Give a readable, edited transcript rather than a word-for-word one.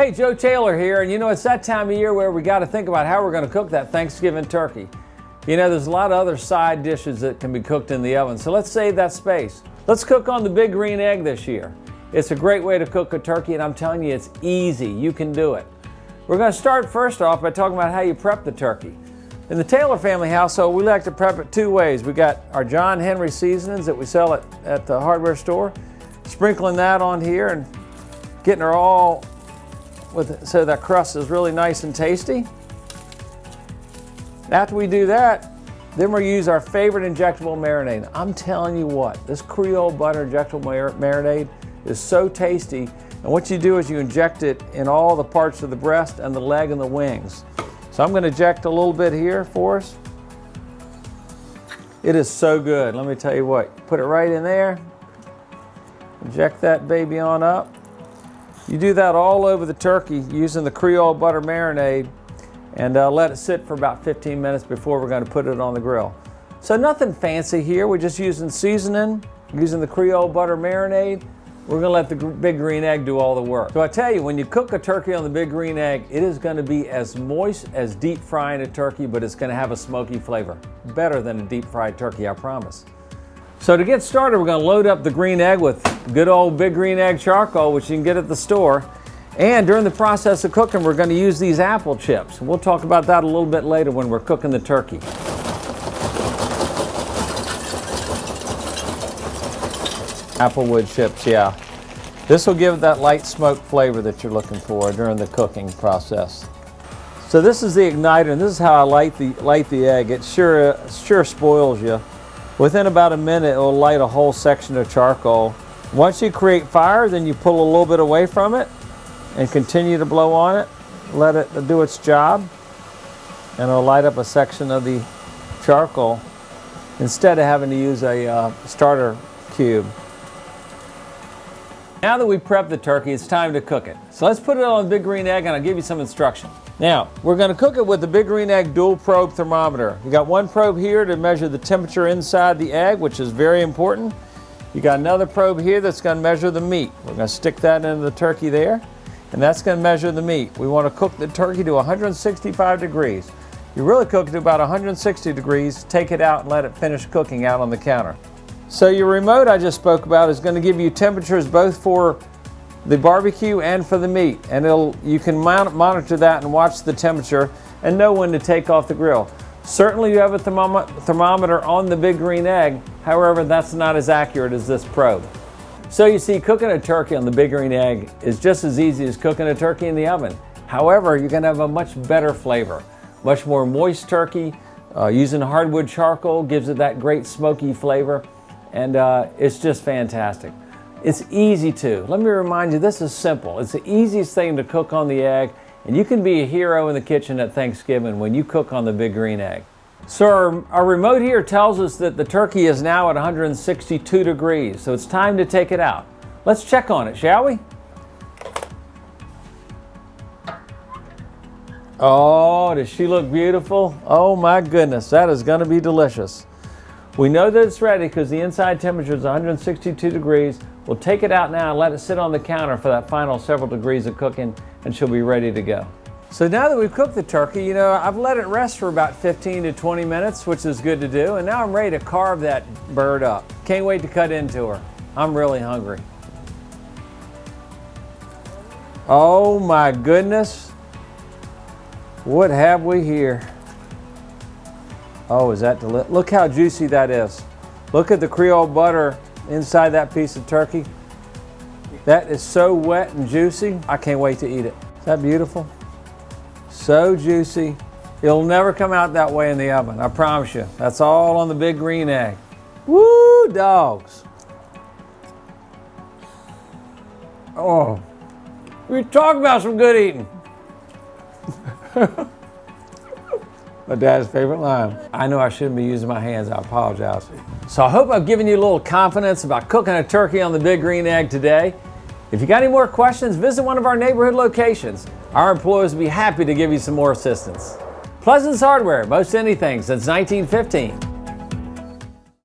Hey, Joe Taylor here, and you know, it's that time of year where we got to think about how we're going to cook that Thanksgiving turkey. You know, there's a lot of other side dishes that can be cooked in the oven, so let's save that space. Let's cook on the big green egg this year. It's a great way to cook a turkey, and I'm telling you, it's easy. You can do it. We're going to start first off by talking about how you prep the turkey. In the Taylor family household, we like to prep it two ways. We got our John Henry seasonings that we sell at the hardware store, sprinkling that on here and getting her all so that crust is really nice and tasty. After we do that, then we'll use our favorite injectable marinade. I'm telling you what, this Creole Butter injectable marinade is so tasty. And what you do is you inject it in all the parts of the breast and the leg and the wings. So I'm going to inject a little bit here for us. It is so good. Let me tell you what, put it right in there. Inject that baby on up. You do that all over the turkey using the Creole Butter marinade, and let it sit for about 15 minutes before we're going to put it on the grill. So nothing fancy here. We're just using seasoning, using the Creole Butter marinade. We're going to let the big green egg do all the work. So I tell you, when you cook a turkey on the big green egg, it is going to be as moist as deep frying a turkey, but it's going to have a smoky flavor. Better than a deep fried turkey, I promise. So to get started, we're going to load up the green egg with good old big green egg charcoal, which you can get at the store. And during the process of cooking, we're going to use these apple chips. We'll talk about that a little bit later when we're cooking the turkey. Applewood chips, yeah. This will give that light smoke flavor that you're looking for during the cooking process. So this is the igniter, and this is how I light the egg. It sure spoils you. Within about a minute, it will light a whole section of charcoal. Once you create fire, then you pull a little bit away from it and continue to blow on it. Let it do its job, and it'll light up a section of the charcoal instead of having to use a starter cube. Now that we've prepped the turkey, it's time to cook it. So let's put it on the big green egg, and I'll give you some instruction. Now, we're going to cook it with the big green egg dual probe thermometer. You got one probe here to measure the temperature inside the egg, which is very important. You got another probe here that's going to measure the meat. We're going to stick that into the turkey there, and that's going to measure the meat. We want to cook the turkey to 165 degrees. You really cook it to about 160 degrees, take it out and let it finish cooking out on the counter. So your remote I just spoke about is going to give you temperatures both for the barbecue and for the meat, and you can monitor that and watch the temperature and know when to take off the grill. Certainly you have a thermometer on the big green egg, however that's not as accurate as this probe. So you see, cooking a turkey on the big green egg is just as easy as cooking a turkey in the oven. However, you're going to have a much better flavor, much more moist turkey. Using hardwood charcoal gives it that great smoky flavor, and it's just fantastic. It's easy too. Let me remind you, this is simple. It's the easiest thing to cook on the egg, and you can be a hero in the kitchen at Thanksgiving when you cook on the big green egg. So our remote here tells us that the turkey is now at 162 degrees, so it's time to take it out. Let's check on it, shall we? Oh, does she look beautiful? Oh my goodness, that is going to be delicious. We know that it's ready because the inside temperature is 162 degrees. We'll take it out now and let it sit on the counter for that final several degrees of cooking, and she'll be ready to go. So now that we've cooked the turkey, you know, I've let it rest for about 15 to 20 minutes, which is good to do, and now I'm ready to carve that bird up. Can't wait to cut into her. I'm really hungry. Oh my goodness. What have we here? Oh, is that delicious? Look how juicy that is. Look at the Creole butter inside that piece of turkey. That is so wet and juicy. I can't wait to eat it. Is that beautiful? So juicy. It'll never come out that way in the oven, I promise you. That's all on the big green egg. Woo, dogs. Oh, we talk about some good eating. My dad's favorite line. I know I shouldn't be using my hands, I apologize. So I hope I've given you a little confidence about cooking a turkey on the big green egg today. If you got any more questions, visit one of our neighborhood locations. Our employees will be happy to give you some more assistance. Pleasance Hardware, most anything since 1915.